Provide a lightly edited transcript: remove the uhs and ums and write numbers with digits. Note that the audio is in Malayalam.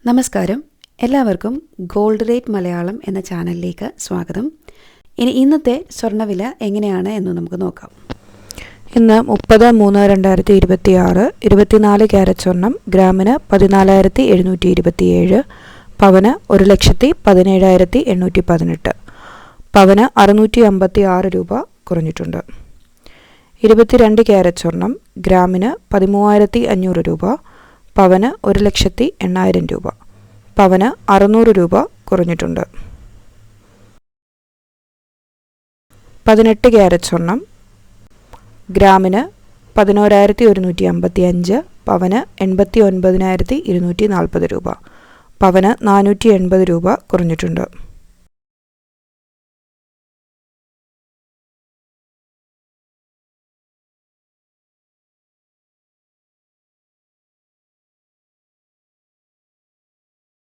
നമസ്കാരം, എല്ലാവർക്കും ഗോൾഡ് റേറ്റ് മലയാളം എന്ന ചാനലിലേക്ക് സ്വാഗതം. ഇന്നത്തെ സ്വർണ്ണവില എങ്ങനെയാണ് എന്ന് നമുക്ക് നോക്കാം. ഇന്ന് 30/3/2026 24 ക്യാരറ്റ് സ്വർണം ഗ്രാമിന് 14,727, പവന് 1,17,818, പവന് 656 രൂപ കുറഞ്ഞിട്ടുണ്ട്. 22 ക്യാരറ്റ് സ്വർണം ഗ്രാമിന് 13,500 രൂപ, പവന് 1,08,000 രൂപ, പവന് 600 രൂപ കുറഞ്ഞിട്ടുണ്ട്. 18 ക്യാരറ്റ് സ്വർണം ഗ്രാമിന് 11,155, പവന് 89,240 രൂപ, പവന് 480 രൂപ കുറഞ്ഞിട്ടുണ്ട്.